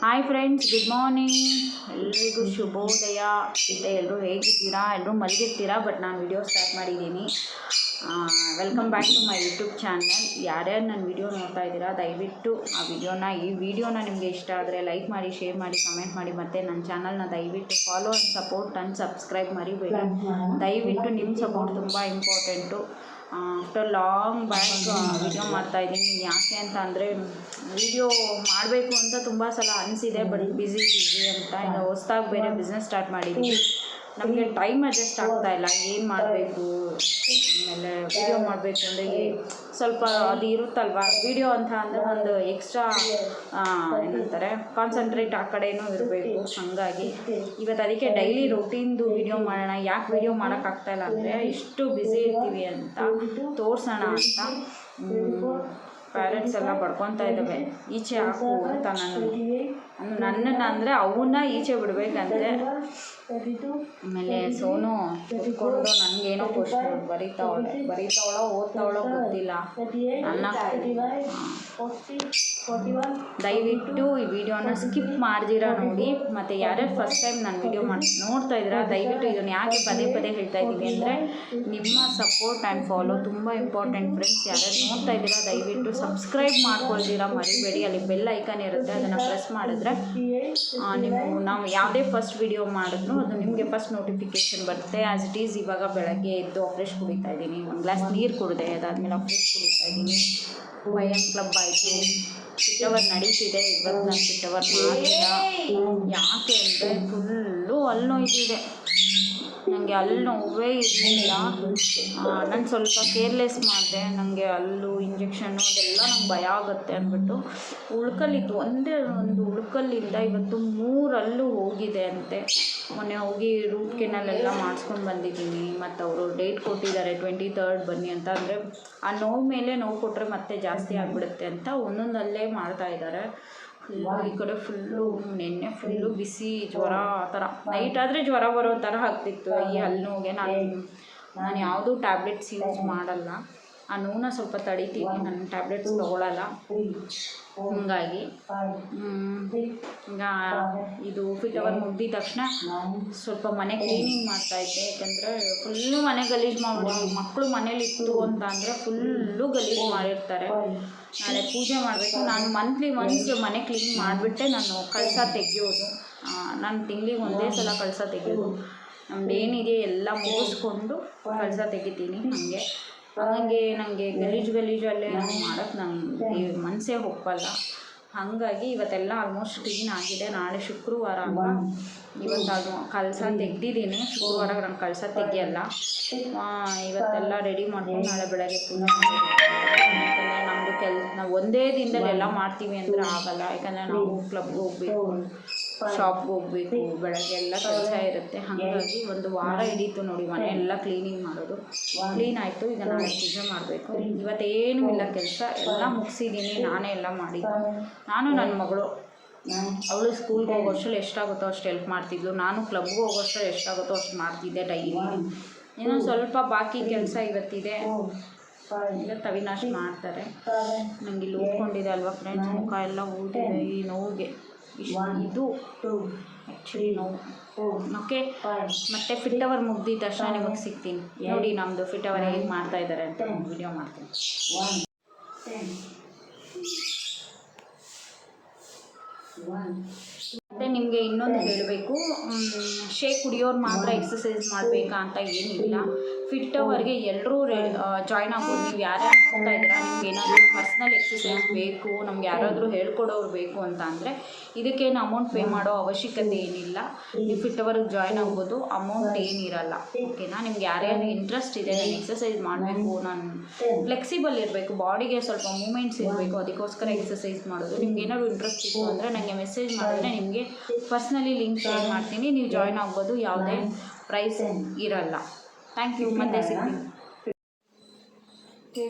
Hi friends, good morning. ಎಲ್ರಿಗೂ ಶುಭೋದಯ. ಎಲ್ಲರೂ ಹೇಗಿದ್ದೀರಾ? ಎಲ್ಲರೂ ಮಲಗಿರ್ತೀರಾ, ಬಟ್ ನಾನು ವಿಡಿಯೋ ಸ್ಟಾರ್ಟ್ ಮಾಡಿದ್ದೀನಿ. Welcome back to my YouTube channel. ಯಾರ್ಯಾರು ನನ್ನ ವಿಡಿಯೋ ನೋಡ್ತಾ ಇದ್ದೀರಾ, ದಯವಿಟ್ಟು ಈ ವಿಡಿಯೋನ ನಿಮಗೆ ಇಷ್ಟ ಆದರೆ ಲೈಕ್ ಮಾಡಿ, ಶೇರ್ ಮಾಡಿ, ಕಮೆಂಟ್ ಮಾಡಿ, ಮತ್ತು ನನ್ನ ಚಾನಲ್ನ ದಯವಿಟ್ಟು follow and support and subscribe ಮರಿಬೇಡಿ. ದಯವಿಟ್ಟು ನಿಮ್ಮ ಸಪೋರ್ಟ್ ತುಂಬ important. After long back video ಮಾಡ್ತಾಯಿದ್ದೀನಿ. ಯಾಕೆ ಅಂತ ಅಂದರೆ ವಿಡಿಯೋ ಮಾಡಬೇಕು ಅಂತ ತುಂಬ ಸಲ ಅನಿಸಿದೆ, ಬಟ್ ಬ್ಯುಸಿ ಅಂತ. ಈಗ ಹೊಸ್ದಾಗಿ ಬೇರೆ ಬಿಸ್ನೆಸ್ ಸ್ಟಾರ್ಟ್ ಮಾಡಿದ್ದೀನಿ. ನಮಗೆ ಟೈಮ್ ಅಡ್ಜಸ್ಟ್ ಆಗ್ತಾಯಿಲ್ಲ, ಏನು ಮಾಡಬೇಕು, ಆಮೇಲೆ ವಿಡಿಯೋ ಮಾಡಬೇಕು ಅಂದರೆ ಸ್ವಲ್ಪ ಅದು ಇರುತ್ತಲ್ವ. ವಿಡಿಯೋ ಅಂತ ಅಂದರೆ ಒಂದು ಎಕ್ಸ್ಟ್ರಾ ಏನಂತಾರೆ ಕಾನ್ಸಂಟ್ರೇಟ್ ಆ ಕಡೆಯೂ ಇರಬೇಕು. ಹಾಗಾಗಿ ಇವತ್ತು ಅದಕ್ಕೆ ಡೈಲಿ ರೊಟೀನ್ದು ವಿಡಿಯೋ ಮಾಡೋಣ. ಯಾಕೆ ವಿಡಿಯೋ ಮಾಡೋಕ್ಕಾಗ್ತಾಯಿಲ್ಲ ಅಂದರೆ ಇಷ್ಟು ಬ್ಯುಸಿ ಇರ್ತೀವಿ ಅಂತ ತೋರಿಸೋಣ ಅಂತ. ಪ್ಯಾರೆಂಟ್ಸ್ ಎಲ್ಲ ಬಡ್ಕೊತಾ ಇದ್ದಾವೆ, ಈಚೆ ಹಾಕು ಅಂತ. ನನ್ನನ್ನು ಅಂದರೆ ಅವನ್ನ ಈಚೆ ಬಿಡಬೇಕಂತೆ. ಆಮೇಲೆ ಸೋನು ಕೂತ್ಕೊಂಡು ನನಗೇನೋ ಕ್ವಶನ್ ಬರೀತಾವಳೋ ಓದ್ತಾವಳೋ ಗೊತ್ತಿಲ್ಲ. ದಯವಿಟ್ಟು ಈ ವಿಡಿಯೋನ ಸ್ಕಿಪ್ ಮಾಡ್ದಿರ ನೋಡಿ. ಮತ್ತು ಯಾರ್ಯಾರು ಫಸ್ಟ್ ಟೈಮ್ ನಾನು ವಿಡಿಯೋ ನೋಡ್ತಾ ಇದ್ದೀರಾ, ದಯವಿಟ್ಟು ಇದನ್ನು ಯಾಕೆ ಪದೇ ಪದೇ ಹೇಳ್ತಾ ಇದ್ದೀವಿ ಅಂದರೆ ನಿಮ್ಮ ಸಪೋರ್ಟ್ ಆ್ಯಂಡ್ ಫಾಲೋ ತುಂಬ ಇಂಪಾರ್ಟೆಂಟ್ ಫ್ರೆಂಡ್ಸ್. ಯಾರ್ಯಾರು ನೋಡ್ತಾ ಇದ್ದೀರಾ ದಯವಿಟ್ಟು ಸಬ್ಸ್ಕ್ರೈಬ್ ಮಾಡ್ಕೊಳ್ತೀರಾ ಮರಿಬೇಡಿ. ಅಲ್ಲಿ ಬೆಲ್ ಐಕಾನ್ ಇರುತ್ತೆ, ಅದನ್ನು ಪ್ರೆಸ್ ಮಾಡಿದ್ರೆ ನಾವು ಯಾವುದೇ ಫಸ್ಟ್ ವಿಡಿಯೋ ಮಾಡಿದ್ರು ಅದು ನಿಮಗೆ ಫಸ್ಟ್ ನೋಟಿಫಿಕೇಷನ್ ಬರುತ್ತೆ. ಆ್ಯಸ್ ಇಟ್ ಈಸ್ ಇವಾಗ ಬೆಳಗ್ಗೆ ಎದ್ದು ಫ್ರೆಶ್ ಕುಡಿತಾ ಇದ್ದೀನಿ, ಒಂದು ಗ್ಲಾಸ್ ನೀರು ಕುಡಿದೆ, ಅದಾದಮೇಲೆ ಫ್ರೆಶ್ ಕುಡಿತಾ ಇದ್ದೀನಿ. ವಯಂ ಕ್ಲಬ್ ಆಯಿತು, ಫಿಟ್ ನಡೀತಿದೆ. ಇವತ್ತು ನಾನು ಫಿಟ್ ಮಾಡಿಲ್ಲ. ಯಾಕೆ ಅಂದರೆ ಫುಲ್ಲು ಹಲ್ಲು ನೋಯ್ತಿದೆ. ನನಗೆ ಹಲ್ಲು ನೋವೇ ಇರಲಿಲ್ಲ. ನಾನು ಸ್ವಲ್ಪ ಕೇರ್ಲೆಸ್ ಮಾಡಿದೆ. ನನಗೆ ಹಲ್ಲು ಇಂಜೆಕ್ಷನ್ನು ಅದೆಲ್ಲ ನಂಗೆ ಭಯ ಆಗುತ್ತೆ ಅಂದ್ಬಿಟ್ಟು ಉಳ್ಕಲ್ಲಿತ್ತು. ಒಂದು ಉಳ್ಕಲ್ಲಿಂದ ಇವತ್ತು 3 ಹಲ್ಲು ಹೋಗಿದೆ ಅಂತೆ. ಮೊನ್ನೆ ಹೋಗಿ ರೂಟ್ ಕೆನಲೆಲ್ಲ ಮಾಡಿಸ್ಕೊಂಡು ಬಂದಿದ್ದೀನಿ. ಮತ್ತು ಅವರು ಡೇಟ್ ಕೊಟ್ಟಿದ್ದಾರೆ 23rd ಬನ್ನಿ ಅಂತ. ಅಂದರೆ ಆ ನೋವು ಮೇಲೆ ನೋವು ಕೊಟ್ಟರೆ ಮತ್ತೆ ಜಾಸ್ತಿ ಆಗಿಬಿಡುತ್ತೆ ಅಂತ ಒಂದೊಂದಲ್ಲೇ ಮಾಡ್ತಾಯಿದ್ದಾರೆ. ಈ ಕಡೆ ಫುಲ್ಲು ನೆನ್ನೆ ಫುಲ್ಲು ಬಿಸಿ ಜ್ವರ ಆ ಥರ. ನೈಟ್ ಆದರೆ ಜ್ವರ ಬರೋ ಥರ ಆಗ್ತಿತ್ತು. ಈ ಹಲ್ಲು ನೋವಿಗೆ ನಾನು ಯಾವುದೂ ಟ್ಯಾಬ್ಲೆಟ್ಸ್ ಯೂಸ್ ಮಾಡಲ್ಲ. ಆ ನೋವನ್ನ ಸ್ವಲ್ಪ ತಡಿತೀನಿ, ನಾನು ಟ್ಯಾಬ್ಲೆಟ್ಸ್ ತೊಗೊಳಲ್ಲ. ಹೀಗಾಗಿ ಈಗ ಇದು ಫಿಟ್ ಮುಗಿದ ತಕ್ಷಣ ಸ್ವಲ್ಪ ಮನೆ ಕ್ಲೀನಿಂಗ್ ಮಾಡ್ತಾಯಿದ್ದೆ. ಯಾಕಂದರೆ ಫುಲ್ಲು ಮನೆ ಗಲೀಜು ಮಾಡ್ಬಿಟ್ಟು ಮಕ್ಕಳು ಮನೇಲಿ ಇತ್ತು ಅಂತ ಅಂದರೆ ಫುಲ್ಲು ಗಲೀಜು ಮಾಡಿರ್ತಾರೆ. ನಾಳೆ ಪೂಜೆ ಮಾಡಬೇಕು. ನಾನು ಮಂತ್ಲಿ ಒನ್ಸ್ ಮನೆ ಕ್ಲೀನ್ ಮಾಡಿಬಿಟ್ಟೆ ನಾನು ಕಳಸ ತೆಗೆಯೋದು. ನಾನು ತಿಂಗಳಿಗೆ ಒಂದೇ ಸಲ ಕಳಸ ತೆಗೆಯೋದು. ನಮ್ದು ಏನಿದೆ ಎಲ್ಲ ಮುಗಿಸ್ಕೊಂಡು ಕಳಸ ತೆಗಿತೀನಿ. ನನಗೆ ಗಲೀಜಲ್ಲೇ ಮಾಡೋಕ್ಕೆ ನಂಗೆ ಮನಸ್ಸೇ ಒಪ್ಪಲ್ಲ. ಹಾಗಾಗಿ ಇವತ್ತೆಲ್ಲ ಆಲ್ಮೋಸ್ಟ್ ಕ್ಲೀನ್ ಆಗಿದೆ. ನಾಳೆ ಶುಕ್ರವಾರ ಅಲ್ವಾ, ಇವತ್ತು ಅದು ಕಳಸ ತೆಗ್ದಿದ್ದೀನಿ. ಶುಕ್ರವಾರ ನಾನು ಕಳಸ ತೆಗಿಯಲ್ಲ. ಇವತ್ತೆಲ್ಲ ರೆಡಿ ಮಾಡ್ಕೊಂಡು ನಾಳೆ ಬೆಳಗ್ಗೆ ಪೂಜೆ ಯಾಕಂದರೆ ನಮ್ಮದು ನಾವು ಒಂದೇ ದಿನದಲ್ಲಿ ಎಲ್ಲ ಮಾಡ್ತೀವಿ ಅಂದರೆ ಆಗಲ್ಲ. ಯಾಕಂದರೆ ನಾವು ಕ್ಲಬ್ಗೆ ಹೋಗಬೇಕು, ಶಾಪ್ಗೆ ಹೋಗಬೇಕು, ಬೆಳಗ್ಗೆ ಎಲ್ಲ ಕೆಲಸ ಇರುತ್ತೆ. ಹಾಗಾಗಿ ಒಂದು ವಾರ ಹಿಡೀತು ನೋಡಿ ಮನೆ ಎಲ್ಲ ಕ್ಲೀನಿಂಗ್ ಮಾಡೋದು. ಕ್ಲೀನ್ ಆಯಿತು. ಈಗ ನಾಳೆ ಪೂಜೆ ಮಾಡಬೇಕು. ಇವತ್ತೇನೂ ಇಲ್ಲ ಕೆಲಸ, ಎಲ್ಲ ಮುಗಿಸಿದ್ದೀನಿ. ನಾನೇ ಎಲ್ಲ ಮಾಡಿದ್ದು. ನಾನು ನನ್ನ ಮಗಳು ಅವಳು ಸ್ಕೂಲ್ಗೆ ಹೋಗೋಷ್ಟರಲ್ಲಿ ಎಷ್ಟಾಗುತ್ತೋ ಅಷ್ಟು ಹೆಲ್ಪ್ ಮಾಡ್ತಿದ್ಲು. ನಾನು ಕ್ಲಬ್ಗೆ ಹೋಗೋಷ್ಟರಲ್ಲಿ ಎಷ್ಟಾಗುತ್ತೋ ಅಷ್ಟು ಮಾಡ್ತಿದ್ದೆ ಡೈಲಿ. ಇನ್ನೊಂದು ಸ್ವಲ್ಪ ಬಾಕಿ ಕೆಲಸ ಇವತ್ತಿದೆ. ಇವತ್ತು ಅವಿನಾಶ್ ಮಾಡ್ತಾರೆ. ನನಗೆ ಇಲ್ಲಿ ಓದ್ಕೊಂಡಿದೆ ಅಲ್ವಾ ಫ್ರೆಂಡ್ಸ್, ಮುಖ ಎಲ್ಲ ಊದಿದೆ ಈ ನೋವಿಗೆ. ಇದು ಆ್ಯಕ್ಚುಲಿ ನೋವು. ಓಕೆ, ಮತ್ತು ಫಿಟ್ ಮುಗ್ದಿದ ತಕ್ಷಣ ನಿಮಗೆ ಸಿಗ್ತೀನಿ ನೋಡಿ. ನಮ್ಮದು ಫಿಟ್ ಹೇಗೆ ಮಾಡ್ತಾ ಇದ್ದಾರೆ ಅಂತ ವಿಡಿಯೋ ಮಾಡ್ತೀನಿ. ಮತ್ತು ನಿಮಗೆ ಇನ್ನೊಂದು ಹೇಳಬೇಕು, ಶೇಕ್ ಕುಡಿಯೋರು ಮಾತ್ರ ಎಕ್ಸಸೈಸ್ ಮಾಡಬೇಕಾ ಅಂತ ಏನಿಲ್ಲ. ಫಿಟ್ ಅವರ್ಗೆ ಎಲ್ಲರೂ ಜಾಯ್ನ್ ಆಗ್ಬೋದು. ನೀವು ಯಾರ್ಯಾರು ನೋಡ್ತಾ ಇದ್ದೀರಾ, ನಿಮ್ಗೆ ಏನಾದರೂ ಪರ್ಸ್ನಲ್ ಎಕ್ಸಸೈಸ್ ಬೇಕು, ನಮ್ಗೆ ಯಾರಾದರೂ ಹೇಳ್ಕೊಡೋರು ಬೇಕು ಅಂತ ಅಂದರೆ ಇದಕ್ಕೇನು ಅಮೌಂಟ್ ಪೇ ಮಾಡೋ ಅವಶ್ಯಕತೆ ಏನಿಲ್ಲ. ನೀವು ಫಿಟ್ ಅವರ್ಗೆ ಜಾಯ್ನ್ ಆಗ್ಬೋದು, ಅಮೌಂಟ್ ಏನಿರಲ್ಲ. ಓಕೆನಾ? ನಿಮ್ಗೆ ಯಾರ್ಯಾರು ಇಂಟ್ರೆಸ್ಟ್ ಇದೆ, ನಾನು ಎಕ್ಸಸೈಸ್ ಮಾಡಬೇಕು, ನಾನು ಫ್ಲೆಕ್ಸಿಬಲ್ ಇರಬೇಕು, ಬಾಡಿಗೆ ಸ್ವಲ್ಪ ಮೂಮೆಂಟ್ಸ್ ಇರಬೇಕು, ಅದಕ್ಕೋಸ್ಕರ ಎಕ್ಸಸೈಸ್ ಮಾಡೋದು, ನಿಮ್ಗೆ ಏನಾದರೂ ಇಂಟ್ರೆಸ್ಟ್ ಇತ್ತು ಅಂದರೆ ನನಗೆ ಮೆಸೇಜ್ ಮಾಡಿದ್ರೆ ನಿಮಗೆ ಪರ್ಸ್ನಲಿ ಲಿಂಕ್ ಶೇರ್ ಮಾಡ್ತೀನಿ. ನೀವು ಜಾಯ್ನ್ ಆಗ್ಬೋದು, ಯಾವುದೇ ಪ್ರೈಸ್ ಇರಲ್ಲ. Thank you. ಮತ್ತೆ ಸಿಗ್ತೀನಿ.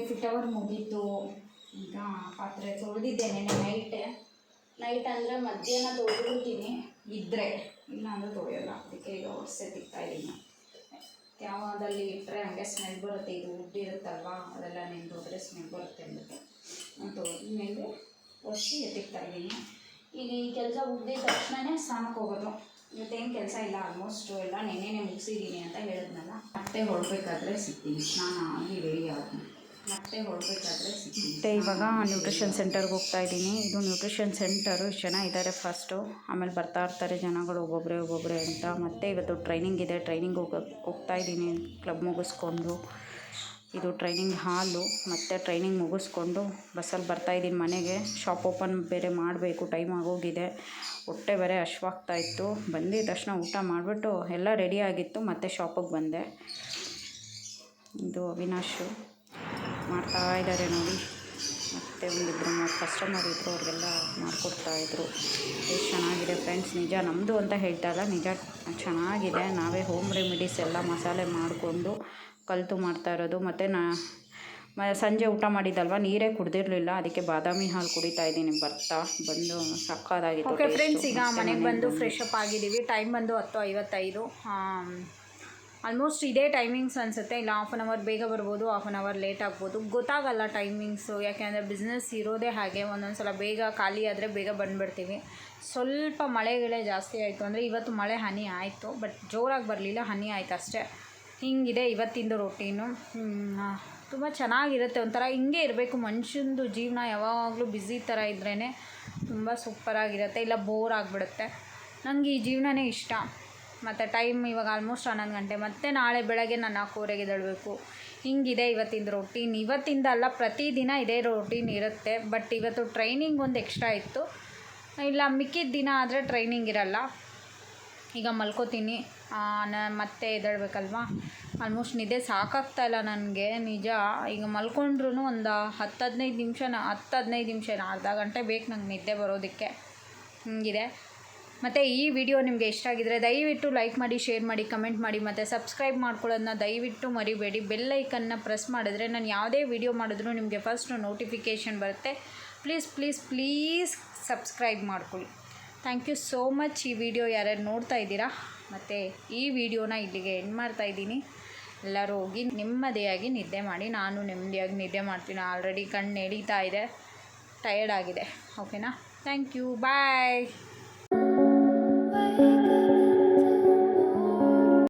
ಫಿಟ್ ಅವರ್ ಮುಗೀತು. ಈಗ ಪಾತ್ರೆ ತೊಳೆದಿದ್ದೇನೆ. ನೈಟ್ ಅಂದರೆ ಮಧ್ಯಾಹ್ನ ತೊಳೆದಿರ್ತೀನಿ ಇದ್ದರೆ, ಇಲ್ಲ ಅಂದರೆ ತೊಳೆಯೋಲ್ಲ. ಅದಕ್ಕೆ ಈಗ ಒರ್ಸೆ ತಿಕ್ತಾಯಿದ್ದೀನಿ. ಯಾವುದಲ್ಲಿ ಇಟ್ಟರೆ ಹಂಗೆ ಸ್ಮೆಲ್ ಬರುತ್ತೆ. ಇದು ಉಡ್ಡಿರುತ್ತಲ್ವ, ಅದೆಲ್ಲ ನೆಂದೋದ್ರೆ ಸ್ಮೆಲ್ ಬರುತ್ತೆ ಅಂದ್ಬಿಟ್ಟು ನಾನು ಮೇಲೆ ಒಸಿ ಎತ್ತಿಕ್ತಾ ಇದ್ದೀನಿ. ಈಗ ಈ ಕೆಲಸ ಮುಗ್ದಿದ ತಕ್ಷಣವೇ ಸ್ನಾನಕ್ಕೆ ಹೋಗೋದು. ಇವತ್ತೇನು ಕೆಲಸ ಇಲ್ಲ, ಆಲ್ಮೋಸ್ಟು ಎಲ್ಲ ನೆನ್ನೆನೇ ಮುಗಿಸಿದ್ದೀನಿ ಅಂತ ಹೇಳಿದ್ನಲ್ಲ. ಮತ್ತೆ ಹೊರಡ್ಬೇಕಾದ್ರೆ ಸಿಗ್ತೀನಿ, ಸ್ನಾನ ಆಗಿ ರೆಡಿ ಆಗಿ ಮತ್ತೆ ಹೊರಡ್ಬೇಕಾದ್ರೆ ಸಿಗ್ತೀನಿ. ಮತ್ತು ಇವಾಗ ನ್ಯೂಟ್ರಿಷನ್ ಸೆಂಟರ್ಗೆ ಹೋಗ್ತಾ ಇದ್ದೀನಿ. ಇದು ನ್ಯೂಟ್ರಿಷನ್ ಸೆಂಟರು, ಇಷ್ಟು ಜನ ಇದ್ದಾರೆ ಫಸ್ಟು, ಆಮೇಲೆ ಬರ್ತಾ ಇರ್ತಾರೆ ಜನಗಳು ಒಬ್ಬೊಬ್ಬರೇ ಅಂತ. ಮತ್ತು ಇವತ್ತು ಟ್ರೈನಿಂಗ್ ಇದೆ, ಟ್ರೈನಿಂಗ್ ಹೋಗ್ತಾ ಇದ್ದೀನಿ ಕ್ಲಬ್ ಮುಗಿಸ್ಕೊಂಡು. ಇದು ಟ್ರೈನಿಂಗ್ ಹಾಲು. ಮತ್ತು ಟ್ರೈನಿಂಗ್ ಮುಗಿಸ್ಕೊಂಡು ಬಸ್ಸಲ್ಲಿ ಬರ್ತಾಯಿದ್ದೀನಿ ಮನೆಗೆ. ಶಾಪ್ ಓಪನ್ ಬೇರೆ ಮಾಡಬೇಕು, ಟೈಮ್ ಆಗೋಗಿದೆ. ಹೊಟ್ಟೆ ಬೇರೆ ಹಶ್ವಾಗ್ತಾಯಿತ್ತು. ಬಂದಿದ್ದ ತಕ್ಷಣ ಊಟ ಮಾಡಿಬಿಟ್ಟು ಎಲ್ಲ ರೆಡಿ ಆಗಿತ್ತು, ಮತ್ತು ಶಾಪಿಗೆ ಬಂದೆ. ಇದು ಅವಿನಾಶು ಮಾಡ್ತಾ ಇದ್ದಾರೆ ನೋಡಿ. ಮತ್ತು ಒಂದಿಬ್ಬರು ಕಸ್ಟಮರ್ ಇದ್ದರು, ಅವ್ರಿಗೆಲ್ಲ ಮಾಡಿಕೊಡ್ತಾಯಿದ್ರು. ಎಷ್ಟು ಚೆನ್ನಾಗಿದೆ ಫ್ರೆಂಡ್ಸ್, ನಿಜ ನಮ್ಮದು ಅಂತ ಹೇಳ್ತಾ ಇಲ್ಲ, ನಿಜ ಚೆನ್ನಾಗಿದೆ. ನಾವೇ ಹೋಮ್ ರೆಮಿಡೀಸ್ ಎಲ್ಲ ಮಸಾಲೆ ಮಾಡಿಕೊಂಡು ಕಲಿತು ಮಾಡ್ತಾ ಇರೋದು. ಮತ್ತು ಸಂಜೆ ಊಟ ಮಾಡಿದ್ದಲ್ವ, ನೀರೇ ಕುಡ್ದಿರಲಿಲ್ಲ, ಅದಕ್ಕೆ ಬಾದಾಮಿ ಹಾಲು ಕುಡಿತಾ ಇದ್ದೀನಿ. ಬಂದು ಸಕ್ಕತ್ತಾಗಿತ್ತು. ಓಕೆ ಫ್ರೆಂಡ್ಸ್, ಈಗ ಮನೆಗೆ ಬಂದು ಫ್ರೆಶ್ ಅಪ್ ಆಗಿದ್ದೀವಿ. ಟೈಮ್ ಬಂದು 10:55. ಆಲ್ಮೋಸ್ಟ್ ಇದೇ ಟೈಮಿಂಗ್ಸ್ ಅನಿಸುತ್ತೆ. ಇಲ್ಲ ಹಾಫ್ ಆನ್ ಅವರ್ ಬೇಗ ಬರ್ಬೋದು, ಹಾಫ್ ಆನ್ ಅವರ್ ಲೇಟ್ ಆಗ್ಬೋದು, ಗೊತ್ತಾಗಲ್ಲ ಟೈಮಿಂಗ್ಸು. ಯಾಕೆಂದರೆ ಬಿಸ್ನೆಸ್ ಇರೋದೇ ಹಾಗೆ, ಒಂದೊಂದು ಸಲ ಬೇಗ ಖಾಲಿ ಆದರೆ ಬೇಗ ಬಂದುಬಿಡ್ತೀವಿ. ಸ್ವಲ್ಪ ಮಳೆಗಳೇ ಜಾಸ್ತಿ ಆಯಿತು. ಅಂದರೆ ಇವತ್ತು ಮಳೆ ಹನಿ ಆಯಿತು, ಬಟ್ ಜೋರಾಗಿ ಬರಲಿಲ್ಲ, ಹನಿ ಆಯಿತು ಅಷ್ಟೇ. ಹಿಂಗಿದೆ ಇವತ್ತಿಂದು ರೊಟೀನು. ತುಂಬ ಚೆನ್ನಾಗಿರುತ್ತೆ, ಒಂಥರ ಹಿಂಗೆ ಇರಬೇಕು ಮನುಷ್ಯಂದು ಜೀವನ. ಯಾವಾಗಲೂ ಬ್ಯುಸಿ ಥರ ಇದ್ರೇ ತುಂಬ ಸೂಪರಾಗಿರುತ್ತೆ, ಇಲ್ಲ ಬೋರ್ ಆಗಿಬಿಡುತ್ತೆ. ನನಗೆ ಈ ಜೀವನನೇ ಇಷ್ಟ. ಮತ್ತು ಟೈಮ್ ಇವಾಗ ಆಲ್ಮೋಸ್ಟ್ 11 ಗಂಟೆ, ಮತ್ತು ನಾಳೆ ಬೆಳಗ್ಗೆ ನಾನು 4:15ಗೆ ಎದ್ದೇಳಬೇಕು. ಹಿಂಗಿದೆ ಇವತ್ತಿಂದು ರೊಟೀನ್. ಇವತ್ತಿಂದ ಅಲ್ಲ, ಪ್ರತಿದಿನ ಇದೇ ರೊಟೀನ್ ಇರುತ್ತೆ. ಬಟ್ ಇವತ್ತು ಟ್ರೈನಿಂಗ್ ಒಂದು ಎಕ್ಸ್ಟ್ರಾ ಇತ್ತು, ಇಲ್ಲ ಮಿಕ್ಕಿದ ದಿನ ಆದರೆ ಟ್ರೈನಿಂಗ್ ಇರಲ್ಲ. ಈಗ ಮಲ್ಕೋತೀನಿ, ಮತ್ತೆ ಎದ್ದೇಳಬೇಕಲ್ವ. ಆಲ್ಮೋಸ್ಟ್ ನಿದ್ದೆ ಸಾಕಾಗ್ತಾಯಿಲ್ಲ ನನಗೆ ನಿಜ. ಈಗ ಮಲ್ಕೊಂಡ್ರೂ ಒಂದು 10-15 ನಿಮಿಷ ಅರ್ಧ ಗಂಟೆ ಬೇಕು ನಂಗೆ ನಿದ್ದೆ ಬರೋದಕ್ಕೆ. ಹಿಂಗಿದೆ. ಮತ್ತು ಈ ವಿಡಿಯೋ ನಿಮಗೆ ಇಷ್ಟ ಆಗಿದರೆ ದಯವಿಟ್ಟು ಲೈಕ್ ಮಾಡಿ, ಶೇರ್ ಮಾಡಿ, ಕಮೆಂಟ್ ಮಾಡಿ, ಮತ್ತು ಸಬ್ಸ್ಕ್ರೈಬ್ ಮಾಡ್ಕೊಳ್ಳೋದನ್ನ ದಯವಿಟ್ಟು ಮರಿಬೇಡಿ. ಬೆಲ್ ಐಕನ್ನ ಪ್ರೆಸ್ ಮಾಡಿದ್ರೆ ನಾನು ಯಾವುದೇ ವಿಡಿಯೋ ಮಾಡಿದ್ರೂ ನಿಮಗೆ ಫಸ್ಟ್ ನೋಟಿಫಿಕೇಷನ್ ಬರುತ್ತೆ. ಪ್ಲೀಸ್ ಸಬ್ಸ್ಕ್ರೈಬ್ ಮಾಡ್ಕೊಳ್ಳಿ. Thank you so much. ಈ ವಿಡಿಯೋ ಯಾರ್ಯಾರು ನೋಡ್ತಾ ಇದ್ದೀರಾ, ಮತ್ತು ಈ ವಿಡಿಯೋನ ಇಲ್ಲಿಗೆ ಎಂಡ್ ಮಾಡ್ತಾಯಿದ್ದೀನಿ. ಎಲ್ಲರೂ ಹೋಗಿ ನೆಮ್ಮದಿಯಾಗಿ ನಿದ್ದೆ ಮಾಡಿ. ನಾನು ನೆಮ್ಮದಿಯಾಗಿ ನಿದ್ದೆ ಮಾಡ್ತೀನಿ. ಆಲ್ರೆಡಿ ಕಣ್ಣು ಎಳೀತಾ ಇದೆ, ಟಯರ್ಡ್ ಆಗಿದೆ. ಓಕೆನಾ? Thank you, bye.